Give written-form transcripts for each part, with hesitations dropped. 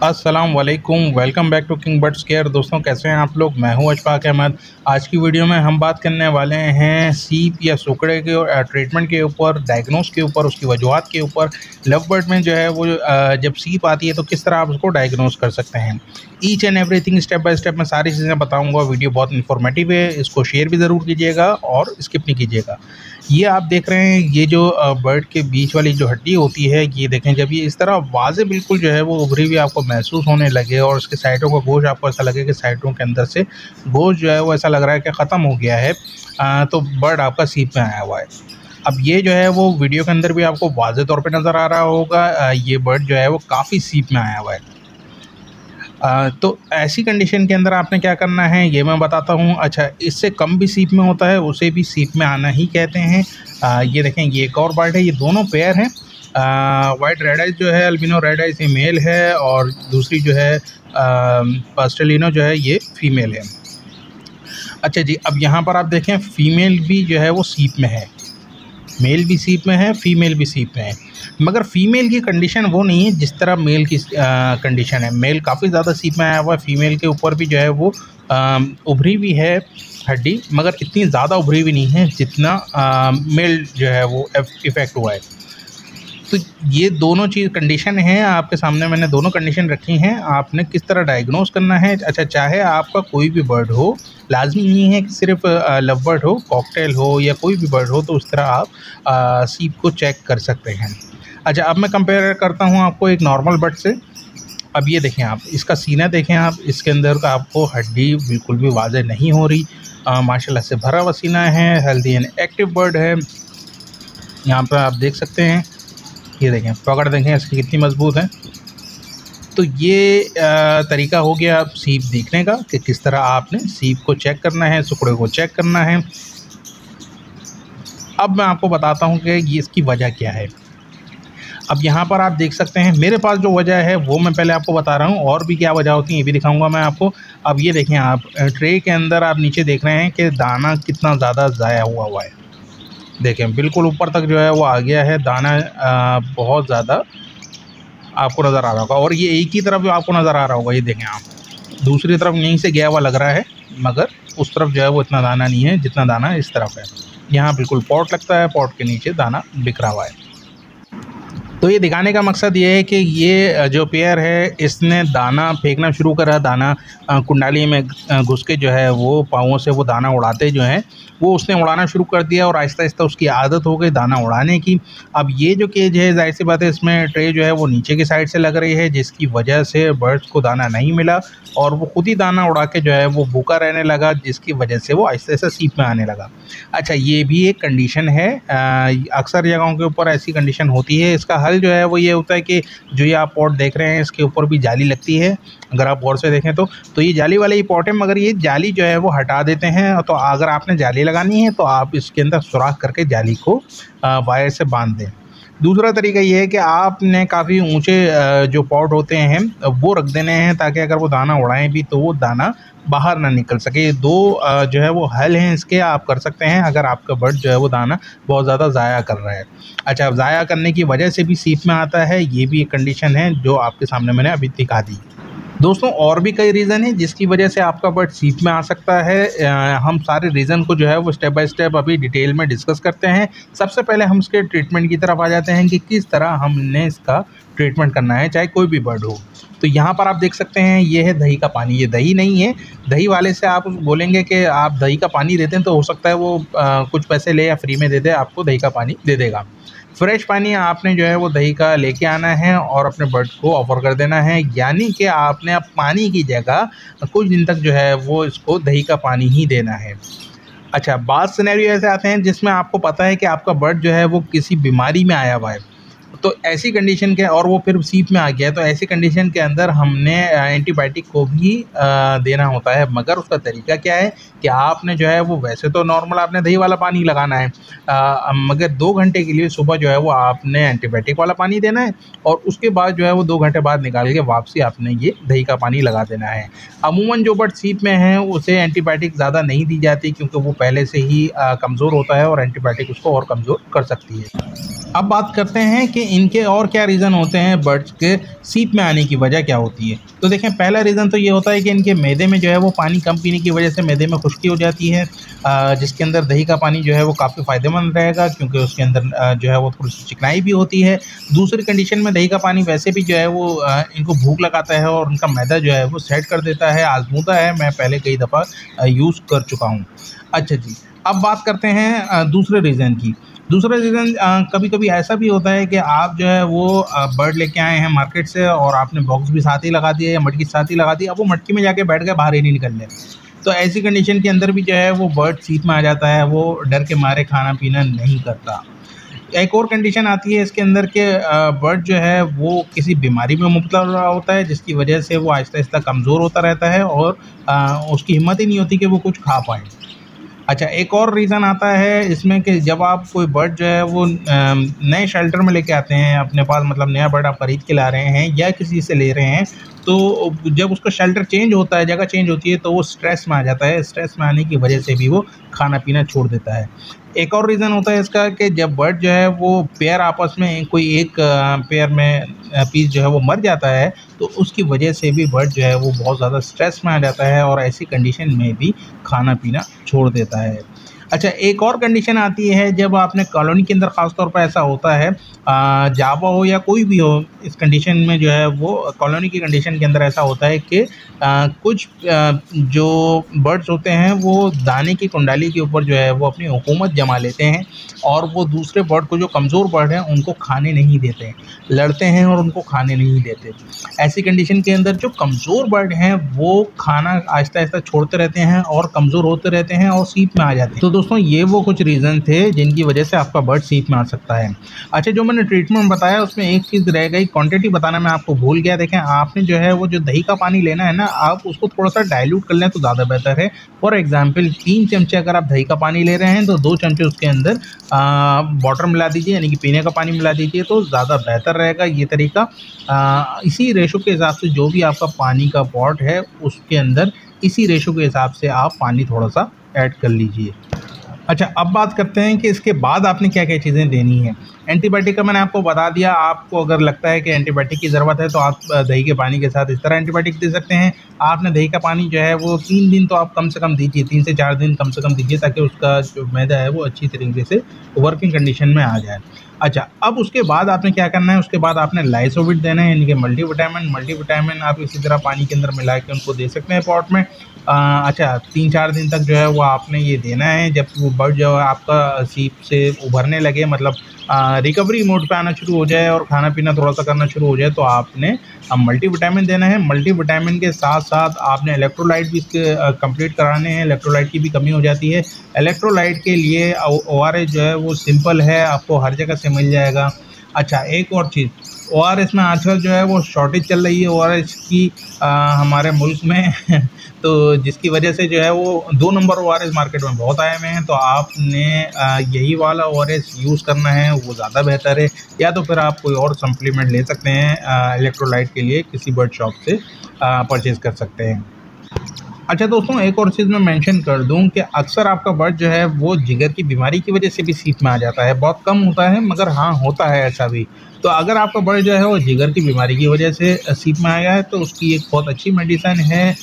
अस्सलाम वालेकुम, welcome back to King Birds Care. दोस्तों कैसे हैं आप लोग? मैं हूं अशफाक अहमद। आज की वीडियो में हम बात करने वाले हैं सीप या सुकड़े के ट्रीटमेंट के ऊपर, डायग्नोस के ऊपर, उसकी वजूहात के ऊपर। लव बर्ड में जो है वो जब सीप आती है तो किस तरह आप उसको डायग्नोस कर सकते हैं। Each and everything step by step मैं सारी चीज़ें बताऊँगा। वीडियो बहुत इन्फॉर्मेटिव है, इसको शेयर भी ज़रूर कीजिएगा और स्किप नहीं कीजिएगा। ये आप देख रहे हैं, ये जो बर्ड के बीच वाली जो हड्डी होती है, ये देखें, जब ये इस तरह वाज़े बिल्कुल जो है वो उभरी हुई आपको महसूस होने लगे और उसके साइडों का गोश्त आपको ऐसा लगे कि साइडों के अंदर से गोश्त जो है वो ऐसा लग रहा है कि ख़त्म हो गया है, तो बर्ड आपका सीप में आया हुआ है। अब ये जो है वो वीडियो के अंदर भी आपको वाज़े तौर पे नज़र आ रहा होगा, ये बर्ड जो है वो काफ़ी सीप में आया हुआ है। तो ऐसी कंडीशन के अंदर आपने क्या करना है ये मैं बताता हूँ। अच्छा, इससे कम भी सीप में होता है, उसे भी सीप में आना ही कहते हैं। ये देखें, ये एक और बर्ड है, ये दोनों पेयर हैं। वाइट रेड आइज जो है, अल्बिनो रेड आइज ये मेल है और दूसरी जो है पास्टेलिनो जो है ये फीमेल है। अच्छा जी, अब यहाँ पर आप देखें, फीमेल भी जो है वो सीप में है, मेल भी सीप में है, फीमेल भी सीप में है। मगर फ़ीमेल की कंडीशन वो नहीं है जिस तरह मेल की कंडीशन है। मेल काफ़ी ज़्यादा सीप में आया हुआ है, फ़ीमेल के ऊपर भी जो है वो उभरी हुई है हड्डी, मगर इतनी ज़्यादा उभरी हुई नहीं है जितना मेल जो है वो इफ़ेक्ट हुआ है। तो ये दोनों चीज़ कंडीशन हैं आपके सामने, मैंने दोनों कंडीशन रखी हैं। आपने किस तरह डायग्नोस करना है। अच्छा, चाहे आपका कोई भी बर्ड हो, लाजमी नहीं है कि सिर्फ लव बर्ड हो, कॉकटेल हो या कोई भी बर्ड हो, तो उस तरह आप सीप को चेक कर सकते हैं। अच्छा, अब मैं कंपेयर करता हूँ आपको एक नॉर्मल बर्ड से। अब ये देखें, आप इसका सीना देखें, आप इसके अंदर का आपको हड्डी बिल्कुल भी वाज़े नहीं हो रही, माशाल्लाह से भरा हुआ सीना है, हेल्दी एंड एक्टिव बर्ड है। यहाँ पर आप देख सकते हैं, ये देखें, पकड़ देखें इसकी कितनी मजबूत है। तो ये तरीका हो गया आप सीप देखने का कि किस तरह आपने सीप को चेक करना है, सुकड़े को चेक करना है। अब मैं आपको बताता हूँ कि ये इसकी वजह क्या है। अब यहाँ पर आप देख सकते हैं, मेरे पास जो वजह है वो मैं पहले आपको बता रहा हूँ, और भी क्या वजह होती है ये भी दिखाऊंगा मैं आपको। अब ये देखें, आप ट्रे के अंदर आप नीचे देख रहे हैं कि दाना कितना ज़्यादा ज़ाया हुआ है। देखें, बिल्कुल ऊपर तक जो है वो आ गया है दाना, बहुत ज़्यादा आपको नज़र आ रहा होगा। और ये एक ही तरफ आपको नज़र आ रहा होगा, ये देखें आप, दूसरी तरफ यहीं से गया हुआ लग रहा है, मगर उस तरफ जो है वो इतना दाना नहीं है जितना दाना इस तरफ है। यहाँ बिल्कुल पॉट लगता है, पॉट के नीचे दाना बिखरा हुआ है। तो ये दिखाने का मकसद ये है कि ये जो पेयर है इसने दाना फेंकना शुरू करा, दाना कुंडाली में घुस के जो है वो पाँवों से वो दाना उड़ाते जो हैं वो उसने उड़ाना शुरू कर दिया और आहिस्ता आहिस्ता उसकी आदत हो गई दाना उड़ाने की। अब ये जो केज है, जाहिर सी बात है, इसमें ट्रे जो है वो नीचे की साइड से लग रही है, जिसकी वजह से बर्ड्स को दाना नहीं मिला और वो खुद ही दाना उड़ा के जो है वो भूखा रहने लगा, जिसकी वजह से वो आहिस्ता आहिस्ता सीप में आने लगा। अच्छा, ये भी एक कंडीशन है, अक्सर जगहों के ऊपर ऐसी कंडीशन होती है। इसका हल जो है वो ये होता है कि जो ये आप पॉट देख रहे हैं इसके ऊपर भी जाली लगती है, अगर आप गौर से देखें तो ये जाली वाले ही पॉट है, मगर ये जाली जो है वो हटा देते हैं। तो अगर आपने जाली लगानी है तो आप इसके अंदर सुराख करके जाली को वायर से बांध दें। दूसरा तरीका ये है कि आपने काफ़ी ऊंचे जो पॉट होते हैं वो रख देने हैं, ताकि अगर वो दाना उड़ाएं भी तो वो दाना बाहर ना निकल सके। दो जो है वो हल हैं इसके, आप कर सकते हैं अगर आपका बर्ड जो है वो दाना बहुत ज़्यादा ज़ाया कर रहा है। अच्छा, अब ज़ाया करने की वजह से भी सीप में आता है, ये भी एक कंडीशन है जो आपके सामने मैंने अभी दिखा दी। दोस्तों, और भी कई रीज़न हैं जिसकी वजह से आपका बर्ड सीप में आ सकता है। हम सारे रीज़न को जो है वो स्टेप बाय स्टेप अभी डिटेल में डिस्कस करते हैं। सबसे पहले हम इसके ट्रीटमेंट की तरफ आ जाते हैं कि किस तरह हमने इसका ट्रीटमेंट करना है, चाहे कोई भी बर्ड हो। तो यहाँ पर आप देख सकते हैं, ये है दही का पानी। ये दही नहीं है, दही वाले से आप बोलेंगे कि आप दही का पानी देते हैं तो हो सकता है वो कुछ पैसे ले या फ्री में दे दे, आपको दही का पानी दे देगा। फ्रेश पानी आपने जो है वो दही का लेके आना है और अपने बर्ड को ऑफ़र कर देना है, यानी कि आपने अब पानी की जगह कुछ दिन तक जो है वो इसको दही का पानी ही देना है। अच्छा, बाद सिनेरियो ऐसे आते हैं जिसमें आपको पता है कि आपका बर्ड जो है वो किसी बीमारी में आया हुआ है, तो ऐसी कंडीशन के, और वो फिर सीप में आ गया है, तो ऐसी कंडीशन के अंदर हमने एंटीबायोटिक को भी देना होता है। मगर उसका तरीका क्या है कि आपने जो है वो, वैसे तो नॉर्मल आपने दही वाला पानी लगाना है, मगर 2 घंटे के लिए सुबह जो है वो आपने एंटीबायोटिक वाला पानी देना है और उसके बाद जो है वो 2 घंटे बाद निकाल के वापसी आपने ये दही का पानी लगा देना है। अमूमन जो बर्ड सीप में है उसे एंटीबायोटिक ज़्यादा नहीं दी जाती, क्योंकि वो पहले से ही कमज़ोर होता है और एंटीबायोटिक उसको और कमज़ोर कर सकती है। अब बात करते हैं कि इनके और क्या रीज़न होते हैं बर्ड्स के सीप में आने की वजह क्या होती है। तो देखें, पहला रीज़न तो ये होता है कि इनके मैदे में जो है वो पानी कम पीने की वजह से मैदे में खुश्की हो जाती है, जिसके अंदर दही का पानी जो है वो काफ़ी फ़ायदेमंद रहेगा, क्योंकि उसके अंदर जो है वो थोड़ी सी चिकनाई भी होती है। दूसरी कंडीशन में दही का पानी वैसे भी जो है वो इनको भूख लगाता है और उनका मैदा जो है वो सेट कर देता है, आजमूदा है, मैं पहले कई दफ़ा यूज़ कर चुका हूँ। अच्छा जी, अब बात करते हैं दूसरे रीज़न की। दूसरा रीज़न, कभी-कभी ऐसा भी होता है कि आप जो है वो बर्ड लेके आए हैं मार्केट से और आपने बॉक्स भी साथ ही लगा दिया या मटकी साथ ही लगा दी, अब वो मटकी में जाके बैठ गए, बाहर ही नहीं निकल रहे। तो ऐसी कंडीशन के अंदर भी जो है वो बर्ड सीप में आ जाता है, वो डर के मारे खाना-पीना नहीं करता। एक और कंडीशन आती है इसके अंदर के बर्ड जो है वो किसी बीमारी में मुब्तला हो रहा होता है, जिसकी वजह से वो आहिस्ता-आहिस्ता कमज़ोर होता रहता है और उसकी हिम्मत ही नहीं होती कि वो कुछ खा पाए। अच्छा, एक और रीज़न आता है इसमें कि जब आप कोई बर्ड जो है वो नए शेल्टर में लेके आते हैं अपने पास, मतलब नया बर्ड आप ख़रीद के ला रहे हैं या किसी से ले रहे हैं, तो जब उसका शेल्टर चेंज होता है, जगह चेंज होती है, तो वो स्ट्रेस में आ जाता है। स्ट्रेस में आने की वजह से भी वो खाना-पीना छोड़ देता है। एक और रीज़न होता है इसका कि जब बर्ड जो है वो पेयर आपस में कोई एक पेयर में पीस जो है वो मर जाता है, तो उसकी वजह से भी बर्ड जो है वो बहुत ज़्यादा स्ट्रेस में आ जाता है और ऐसी कंडीशन में भी खाना-पीना छोड़ देता है। अच्छा, एक और कंडीशन आती है जब आपने कॉलोनी के अंदर ख़ास तौर पे ऐसा होता है, जावा हो या कोई भी हो, इस कंडीशन में जो है वो कॉलोनी की कंडीशन के अंदर ऐसा होता है कि कुछ जो बर्ड्स होते हैं वो दाने की कुंडाली के ऊपर जो है वो अपनी हुकूमत जमा लेते हैं और वो दूसरे बर्ड को, जो कमज़ोर बर्ड हैं, उनको खाने नहीं देते, लड़ते हैं और उनको खाने नहीं देते। ऐसी कंडीशन के अंदर जो कमज़ोर बर्ड हैं वो खाना आहिस्ता-आहिस्ता छोड़ते रहते हैं और कमज़ोर होते रहते हैं और सीप में आ जाते हैं। तो दोस्तों, ये वो कुछ रीज़न थे जिनकी वजह से आपका बर्ड सीप में आ सकता है। अच्छा, जो मैंने ट्रीटमेंट बताया उसमें एक चीज़ रह गई, क्वांटिटी बताना मैं आपको भूल गया। देखें, आपने जो है वो जो दही का पानी लेना है ना, आप उसको थोड़ा-सा डाइल्यूट कर लें तो ज़्यादा बेहतर है। फॉर एग्ज़ाम्पल 3 चमचे अगर आप दही का पानी ले रहे हैं तो 2 चमचे उसके अंदर वाटर मिला दीजिए, यानी कि पीने का पानी मिला दीजिए, तो ज़्यादा बेहतर रहेगा ये तरीका। इसी रेशो के हिसाब से जो भी आपका पानी का पॉट है उसके अंदर इसी रेशो के हिसाब से आप पानी थोड़ा-सा ऐड कर लीजिए। अच्छा, अब बात करते हैं कि इसके बाद आपने क्या-क्या चीज़ें देनी हैं। एंटीबायोटिक का मैंने आपको बता दिया, आपको अगर लगता है कि एंटीबायोटिक की ज़रूरत है तो आप दही के पानी के साथ इस तरह एंटीबायोटिक दे सकते हैं। आपने दही का पानी जो है वो 3 दिन तो आप कम से कम दीजिए, 3 से 4 दिन कम से कम दीजिए, ताकि उसका जो मैदा है वो अच्छी तरीके से वर्किंग कंडीशन में आ जाए। अच्छा, अब उसके बाद आपने क्या करना है, उसके बाद आपने लाइसोविट देना है, यानी कि मल्टीविटामिन आप इसी तरह पानी के अंदर मिला के उनको दे सकते हैं पॉट में। अच्छा, 3-4 दिन तक जो है वो आपने ये देना है। जब वो बर्ड जो है आपका सीप से उभरने लगे, मतलब रिकवरी मोड पे आना शुरू हो जाए और खाना-पीना थोड़ा-सा करना शुरू हो जाए, तो आपने मल्टीविटामिन देना है। मल्टीविटामिन के साथ-साथ आपने इलेक्ट्रोलाइट भी इसके कंप्लीट कराने हैं, इलेक्ट्रोलाइट की भी कमी हो जाती है। इलेक्ट्रोलाइट के लिए ओआरएस जो है वो सिंपल है, आपको हर जगह से मिल जाएगा। अच्छा, एक और चीज़, ओआरएस में आजकल जो है वो शॉर्टेज चल रही है ओआरएस की हमारे मुल्क में तो जिसकी वजह से जो है वो 2 नंबर ओआरएस मार्केट में बहुत आए हुए हैं, तो आपने यही वाला ओआरएस यूज़ करना है, वो ज़्यादा बेहतर है। या तो फिर आप कोई और सप्लीमेंट ले सकते हैं, इलेक्ट्रोलाइट के लिए किसी बर्ड शॉप से परचेज़ कर सकते हैं। अच्छा दोस्तों, एक और चीज़ मैं मेंशन कर दूं कि अक्सर आपका बर्ड जो है वो जिगर की बीमारी की वजह से भी सीप में आ जाता है। बहुत कम होता है, मगर हाँ, होता है ऐसा भी। तो अगर आपका बर्ड जो है वो जिगर की बीमारी की वजह से सीप में आया है, तो उसकी एक बहुत अच्छी मेडिसिन है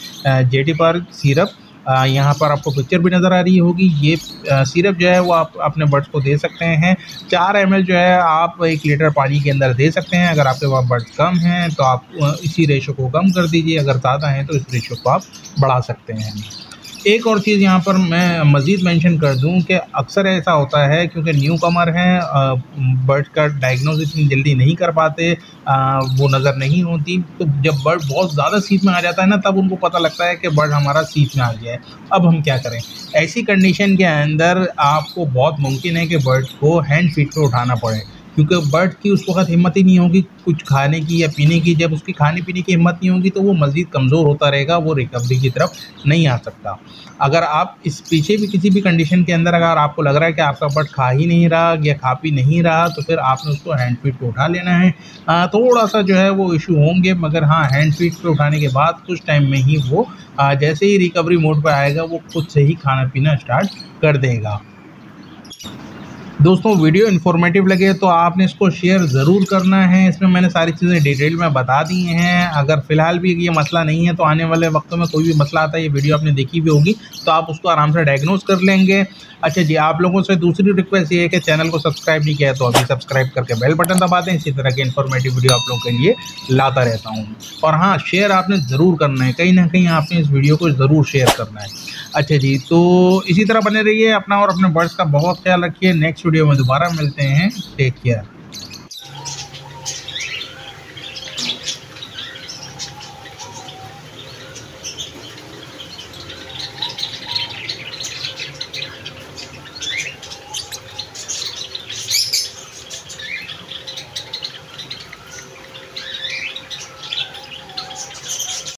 जेटी पार्क सिरप। यहाँ पर आपको पिक्चर भी नज़र आ रही होगी। ये सिरप जो है वो आप अपने बर्ड्स को दे सकते हैं। 4 ml जो है आप 1 लीटर पानी के अंदर दे सकते हैं। अगर आपके पास बर्ड्स कम हैं तो आप इसी रेशो को कम कर दीजिए, अगर ज़्यादा हैं तो इस रेशो को आप बढ़ा सकते हैं। एक और चीज़ यहाँ पर मैं मज़ीद मेंशन कर दूँ कि अक्सर ऐसा होता है, क्योंकि न्यू कमर हैं, बर्ड का डायग्नोसिस इतनी जल्दी नहीं कर पाते, वो नज़र नहीं होती, तो जब बर्ड बहुत ज़्यादा सीप में आ जाता है ना, तब उनको पता लगता है कि बर्ड हमारा सीप में आ गया है, अब हम क्या करें। ऐसी कंडीशन के अंदर आपको बहुत मुमकिन है कि बर्ड को हैंड फीड पे उठाना पड़े, क्योंकि बर्ड की उस वक़्त हिम्मत ही नहीं होगी कुछ खाने की या पीने की। जब उसकी खाने-पीने की हिम्मत नहीं होगी तो वो मज़ीद कमज़ोर होता रहेगा, वो रिकवरी की तरफ नहीं आ सकता। अगर आप इस पीछे भी किसी भी कंडीशन के अंदर अगर आपको लग रहा है कि आपका बर्ड खा ही नहीं रहा या खा पी नहीं रहा, तो फिर आपने उसको हैंड फीड पे उठा लेना है। थोड़ा-सा जो है वो इश्यू होंगे, मगर हाँ, हैंड फीड पे उठाने के बाद कुछ टाइम में ही वो जैसे ही रिकवरी मोड पे आएगा, वो खुद से ही खाना-पीना स्टार्ट कर देगा। दोस्तों वीडियो इन्फॉर्मेटिव लगे तो आपने इसको शेयर ज़रूर करना है। इसमें मैंने सारी चीज़ें डिटेल में बता दी हैं। अगर फ़िलहाल भी ये मसला नहीं है तो आने वाले वक्तों में कोई भी मसला आता है, ये वीडियो आपने देखी भी होगी तो आप उसको आराम से डायग्नोज कर लेंगे। अच्छा जी, आप लोगों से दूसरी रिक्वेस्ट ये है कि चैनल को सब्सक्राइब नहीं किया है तो अभी सब्सक्राइब करके बेल बटन दबा दें। इसी तरह के इन्फॉर्मेटिव वीडियो आप लोगों के लिए लाता रहता हूँ। और हाँ, शेयर आपने ज़रूर करना है, कहीं ना कहीं आपने इस वीडियो को ज़रूर शेयर करना है। अच्छा जी, तो इसी तरह बने रहिए, अपना और अपने बर्ड्स का बहुत ख्याल रखिए। नेक्स्ट वीडियो में दोबारा मिलते हैं। Take care.